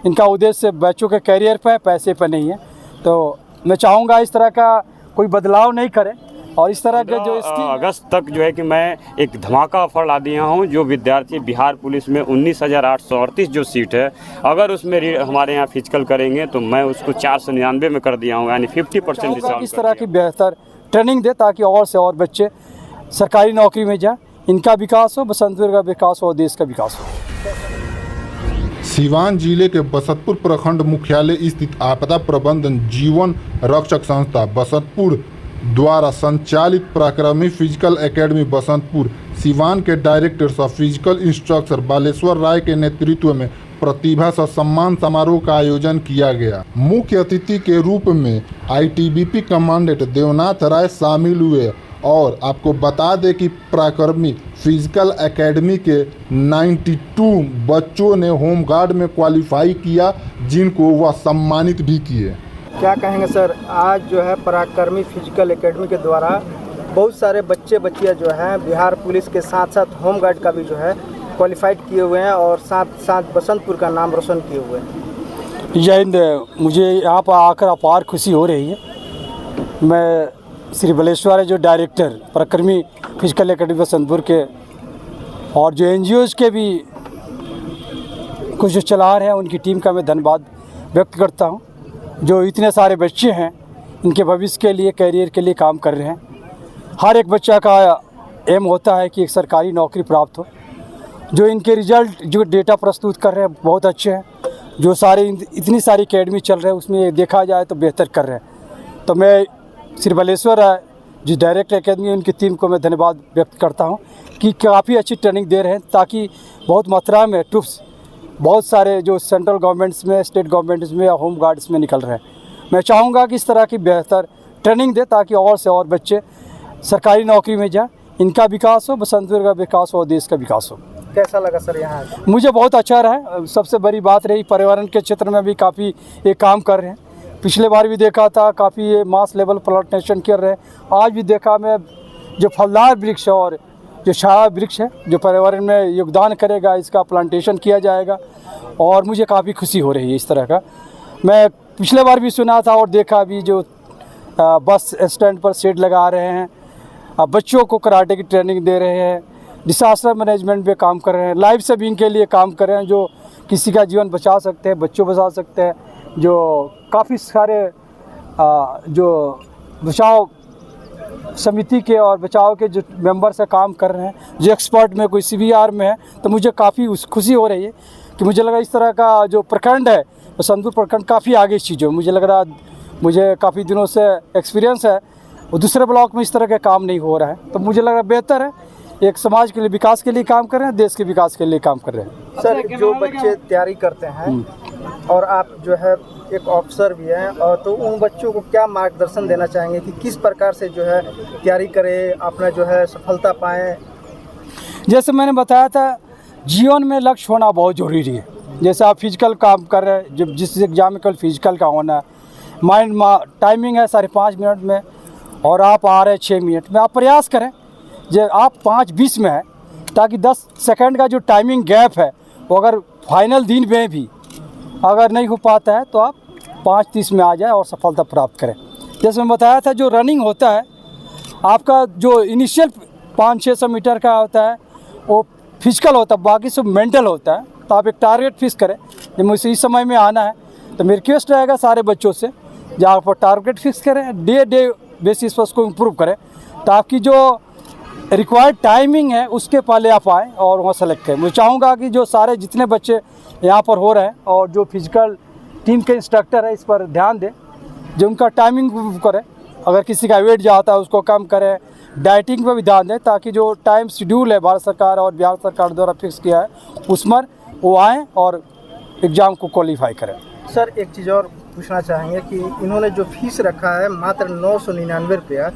इनका उद्देश्य बच्चों के करियर पर है, पैसे पर नहीं है। तो मैं चाहूँगा इस तरह का कोई बदलाव नहीं करे और इस तरह के जो अगस्त तक जो है कि मैं एक धमाका ऑफर ला दिया हूँ। जो विद्यार्थी बिहार पुलिस में 19,838 जो सीट है, अगर उसमें हमारे यहाँ फिजिकल करेंगे तो मैं उसको 499 में कर दिया हूँ, यानी 50% डिस्काउंट। इस तरह की बेहतर ट्रेनिंग दे ताकि और से और बच्चे सरकारी नौकरी में जाए, इनका विकास हो, बसंतपुर का विकास हो, देश का विकास हो। सीवान जिले के बसंतपुर प्रखंड मुख्यालय स्थित आपदा प्रबंधन जीवन रक्षक संस्था बसंतपुर द्वारा संचालित पराक्रमी फिजिकल एकेडमी बसंतपुर सीवान के director of physical instructor Baleshwar Rai के नेतृत्व में प्रतिभा सम्मान समारोह का आयोजन किया गया। मुख्य अतिथि के रूप में आईटीबीपी कमांडेंट देवनाथ राय शामिल हुए और आपको बता दें कि पराक्रमी फिजिकल एकेडमी के 92 बच्चों ने होमगार्ड में क्वालिफाई किया, जिनको वह सम्मानित भी किए। क्या कहेंगे सर, आज जो है पराक्रमी फिजिकल एकेडमी के द्वारा बहुत सारे बच्चियां जो हैं बिहार पुलिस के साथ साथ होमगार्ड का भी जो है क्वालिफाइड किए हुए हैं और साथ साथ बसंतपुर का नाम रोशन किए हुए हैं। जय हिंद। मुझे यहाँ पर आकर अपार खुशी हो रही है। मैं श्री बालेश्वर जो डायरेक्टर पराक्रमी फिजिकल एकेडमी बसंतपुर के और जो एनजीओज़ के भी कुछ जो चला रहे हैं उनकी टीम का मैं धन्यवाद व्यक्त करता हूँ। जो इतने सारे बच्चे हैं, इनके भविष्य के लिए, करियर के लिए काम कर रहे हैं। हर एक बच्चा का एम होता है कि एक सरकारी नौकरी प्राप्त हो। जो इनके रिज़ल्ट, जो डेटा प्रस्तुत कर रहे हैं बहुत अच्छे हैं। जो सारे इतनी सारी एकेडमी चल रहे हैं उसमें देखा जाए तो बेहतर कर रहे हैं। तो मैं श्री बालेश्वर राय जो डायरेक्टर एकेडमी, उनकी टीम को मैं धन्यवाद व्यक्त करता हूं कि काफ़ी अच्छी ट्रेनिंग दे रहे हैं ताकि बहुत मात्रा में ट्रूप्स बहुत सारे जो सेंट्रल गवर्नमेंट्स में, स्टेट गवर्नमेंट्स में या होम गार्ड्स में निकल रहे हैं। मैं चाहूँगा कि इस तरह की बेहतर ट्रेनिंग दे ताकि और से और बच्चे सरकारी नौकरी में जाए, इनका विकास हो, बसंतपुर का विकास हो, देश का विकास हो। कैसा लगा सर यहाँ? मुझे बहुत अच्छा रहा। सबसे बड़ी बात रही पर्यावरण के क्षेत्र में भी काफ़ी ये काम कर रहे हैं। पिछले बार भी देखा था काफ़ी ये मास लेवल प्लांटेशन कर रहे हैं। आज भी देखा मैं जो फलदार वृक्ष और जो छाया वृक्ष है जो पर्यावरण में योगदान करेगा, इसका प्लांटेशन किया जाएगा और मुझे काफ़ी खुशी हो रही है इस तरह का। मैं पिछले बार भी सुना था और देखा भी जो बस स्टैंड पर शेड लगा रहे हैं, बच्चों को कराटे की ट्रेनिंग दे रहे हैं, डिसास्टर मैनेजमेंट पे काम कर रहे हैं, लाइफ सेविंग के लिए काम कर रहे हैं, जो किसी का जीवन बचा सकते हैं, बच्चों बचा सकते हैं। जो काफ़ी सारे जो बचाव समिति के और बचाव के जो मेंबर से काम कर रहे हैं, जो एक्सपर्ट में कोई CBR में है, तो मुझे काफ़ी खुशी हो रही है कि मुझे लगा इस तरह का जो प्रखंड है बसंतपुर प्रखंड काफ़ी आगे इस चीज़ों। मुझे लग रहा, मुझे काफ़ी दिनों से एक्सपीरियंस है, वो दूसरे ब्लॉक में इस तरह का काम नहीं हो रहा है, तो मुझे लग रहा बेहतर है। एक समाज के लिए विकास के लिए काम कर रहे हैं, देश के विकास के लिए काम कर रहे हैं। सर, जो बच्चे तैयारी करते हैं और आप जो है एक ऑफिसर भी हैं, और तो उन बच्चों को क्या मार्गदर्शन देना चाहेंगे कि किस प्रकार से जो है तैयारी करें, अपना जो है सफलता पाएं? जैसे मैंने बताया था, जीवन में लक्ष्य होना बहुत ज़रूरी है। जैसे आप फिजिकल काम कर रहे हैं, जब जिस एग्जाम में कल फिजिकल का होना है, माइंड टाइमिंग है 5.5 मिनट में और आप आ रहे हैं 6 मिनट में, आप प्रयास करें जो आप 5:20 में है, ताकि 10 सेकंड का जो टाइमिंग गैप है वो अगर फाइनल दिन में भी अगर नहीं हो पाता है तो आप 5:30 में आ जाए और सफलता प्राप्त करें। जैसे मैं बताया था, जो रनिंग होता है आपका, जो इनिशियल 500-600 मीटर का होता है वो फिजिकल होता है, बाकी सब मेंटल होता है। तो आप एक टारगेट फिक्स करें, जब मुझे इस समय में आना है, तो मेरी रिक्वेस्ट रहेगा सारे बच्चों से, जहाँ आप टारगेट फिक्स करें, डे बेसिस पर उसको इम्प्रूव करें, ताकि जो रिक्वायर्ड टाइमिंग है उसके पहले आप आएँ और वहाँ सेलेक्ट करें। मैं चाहूँगा कि जो सारे जितने बच्चे यहाँ पर हो रहे हैं और जो फिजिकल टीम के इंस्ट्रक्टर है, इस पर ध्यान दें, जो उनका टाइमिंग करें, अगर किसी का वेट जाता है उसको कम करें, डाइटिंग पर भी ध्यान दें, ताकि जो टाइम शेड्यूल है भारत सरकार और बिहार सरकार द्वारा फिक्स किया है उसमें वो आएँ और एग्ज़ाम को क्वालिफाई करें। सर, एक चीज़ और पूछना चाहेंगे कि इन्होंने जो फीस रखा है मात्र 999 रुपया,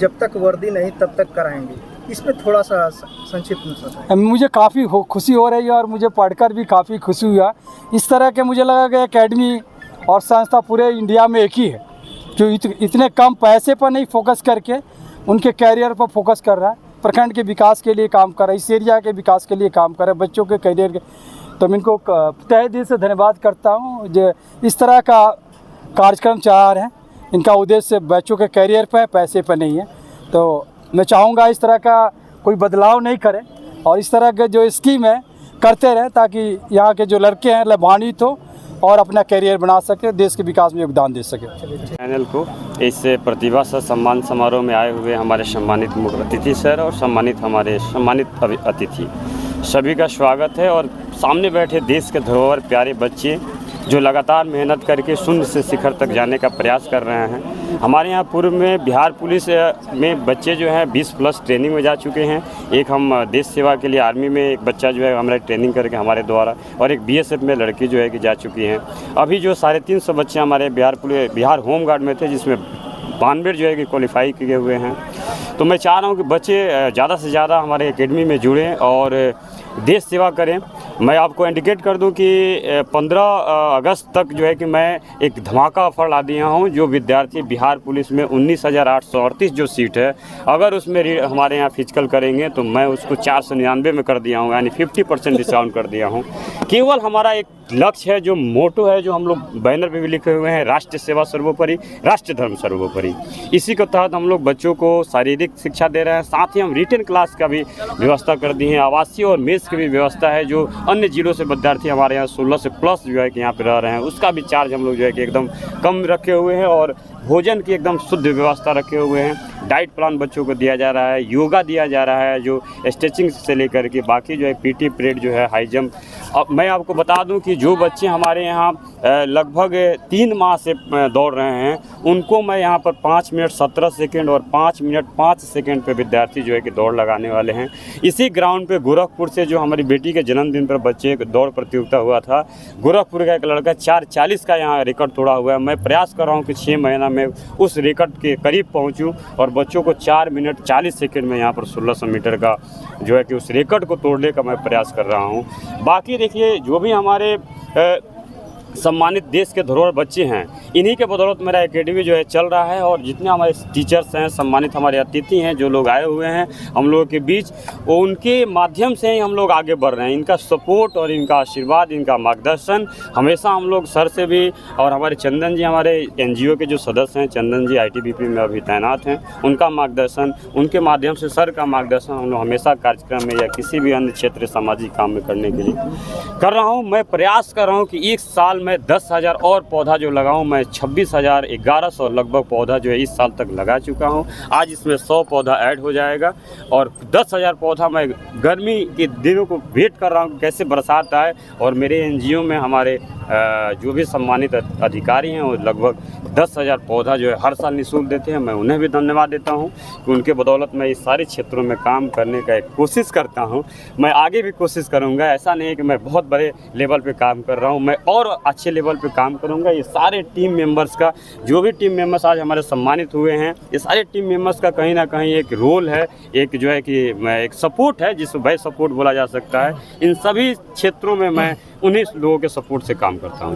जब तक वर्दी नहीं तब तक कराएंगे, इसमें थोड़ा सा संक्षिप्त में। मुझे काफ़ी खुशी हो रही है और मुझे पढ़कर भी काफ़ी खुशी हुआ। इस तरह के मुझे लगा कि एकेडमी और संस्था पूरे इंडिया में एक ही है जो इतने कम पैसे पर नहीं फोकस करके उनके कैरियर पर फोकस कर रहा है, प्रखंड के विकास के लिए काम कर रहा है, इस एरिया के विकास के लिए काम कर रहा है, बच्चों के कैरियर तो मैं इनको तहे दिल से धन्यवाद करता हूँ जो इस तरह का कार्यक्रम चला रहे हैं। इनका उद्देश्य बच्चों के करियर पर है, पैसे पर नहीं है। तो मैं चाहूँगा इस तरह का कोई बदलाव नहीं करें और इस तरह के जो स्कीम है करते रहें ताकि यहाँ के जो लड़के हैं लाभान्वित हो और अपना करियर बना सके, देश के विकास में योगदान दे सके। चैनल को इस प्रतिभा से सम्मान समारोह में आए हुए हमारे सम्मानित मुख्य अतिथि सर और हमारे सम्मानित अतिथि सभी का स्वागत है। और सामने बैठे देश के धरोहर प्यारे बच्चे जो लगातार मेहनत करके शून्य से शिखर तक जाने का प्रयास कर रहे हैं। हमारे यहाँ पूर्व में बिहार पुलिस में बच्चे जो हैं 20+ ट्रेनिंग में जा चुके हैं। एक हम देश सेवा के लिए आर्मी में एक बच्चा जो है हमारे ट्रेनिंग करके हमारे द्वारा, और एक BSF में लड़की जो है कि जा चुकी हैं। अभी जो 350 बच्चे हमारे बिहार होम गार्ड में थे, जिसमें 92 जो है कि क्वालिफाई किए हुए हैं। तो मैं चाह रहा हूँ कि बच्चे ज़्यादा से ज़्यादा हमारे एकेडमी में जुड़ें और देश सेवा करें। मैं आपको इंडिकेट कर दूं कि 15 अगस्त तक जो है कि मैं एक धमाका ऑफर ला दिया हूं। जो विद्यार्थी बिहार पुलिस में 19,838 जो सीट है, अगर उसमें हमारे यहाँ फिजिकल करेंगे तो मैं उसको 499 में कर दिया हूं, यानी 50% डिस्काउंट कर दिया हूं। केवल हमारा एक लक्ष्य है, जो मोटो है, जो हम लोग बैनर पे भी लिखे हुए हैं, राष्ट्र सेवा सर्वोपरि, राष्ट्र धर्म सर्वोपरि। इसी के तहत हम लोग बच्चों को शारीरिक शिक्षा दे रहे हैं। साथ ही हम रिटन क्लास का भी व्यवस्था कर दी है। आवासीय और मेस की भी व्यवस्था है। जो अन्य जिलों से विद्यार्थी हमारे यहाँ 16 से प्लस जो है कि यहाँ पे रह रहे हैं, उसका भी चार्ज हम लोग जो है कि एकदम कम रखे हुए हैं और भोजन की एकदम शुद्ध व्यवस्था रखे हुए हैं। डाइट प्लान बच्चों को दिया जा रहा है, योगा दिया जा रहा है, जो स्ट्रेचिंग से लेकर के बाकी जो है PT पीरियड जो है, हाई जंप। अब मैं आपको बता दूं कि जो बच्चे हमारे यहाँ लगभग 3 माह से दौड़ रहे हैं, उनको मैं यहाँ पर 5 मिनट 17 सेकेंड और 5 मिनट 5 सेकेंड पे विद्यार्थी जो है कि दौड़ लगाने वाले हैं। इसी ग्राउंड पे गोरखपुर से जो हमारी बेटी के जन्मदिन पर बच्चे दौड़ प्रतियोगिता हुआ था, गोरखपुर का एक लड़का 4:40 का यहाँ रिकॉर्ड तोड़ा हुआ है। मैं प्रयास कर रहा हूँ कि 6 महीना में उस रिकॉर्ड के करीब पहुँचूँ और बच्चों को 4 मिनट 40 सेकेंड में यहाँ पर 1600 मीटर का जो है कि उस रिकॉर्ड को तोड़ने का मैं प्रयास कर रहा हूँ। बाकी देखिए, जो भी हमारे सम्मानित देश के धरोहर बच्चे हैं, इन्हीं के बदौलत मेरा एकेडमी जो है चल रहा है। और जितने हमारे टीचर्स हैं, सम्मानित हमारे अतिथि हैं, जो लोग आए हुए हैं हम लोगों के बीच, वो उनके माध्यम से ही हम लोग आगे बढ़ रहे हैं। इनका सपोर्ट और इनका आशीर्वाद, इनका मार्गदर्शन हमेशा हम लोग सर से भी, और हमारे चंदन जी, हमारे NGO के जो सदस्य हैं, चंदन जी ITBP में अभी तैनात हैं, उनका मार्गदर्शन, उनके माध्यम से सर का मार्गदर्शन हम लोग हमेशा कार्यक्रम में या किसी भी अन्य क्षेत्र सामाजिक काम में करने के लिए कर रहा हूँ। मैं प्रयास कर रहा हूँ कि एक साल मैं 10,000 और पौधा जो लगाऊं। मैं 26,1100 लगभग पौधा जो है इस साल तक लगा चुका हूं। आज इसमें 100 पौधा ऐड हो जाएगा और 10,000 पौधा मैं गर्मी के दिनों को वेट कर रहा हूं कि कैसे बरसात आए। और मेरे NGO में हमारे जो भी सम्मानित अधिकारी हैं, वो लगभग 10,000 पौधा जो है हर साल निःशुल्क देते हैं। मैं उन्हें भी धन्यवाद देता हूं कि उनके बदौलत मैं इस सारे क्षेत्रों में काम करने का एक कोशिश करता हूं। मैं आगे भी कोशिश करूंगा। ऐसा नहीं है कि मैं बहुत बड़े लेवल पे काम कर रहा हूं, मैं और अच्छे लेवल पे काम करूंगा। ये सारे टीम मेंबर्स का, जो भी टीम मेंबर्स आज हमारे सम्मानित हुए हैं, ये सारे टीम मेंबर्स का कहीं ना कहीं एक रोल है, एक जो है कि एक सपोर्ट है, जिसको भाई सपोर्ट बोला जा सकता है। इन सभी क्षेत्रों में मैं उन्हीं लोगों के सपोर्ट से काम करता हूँ।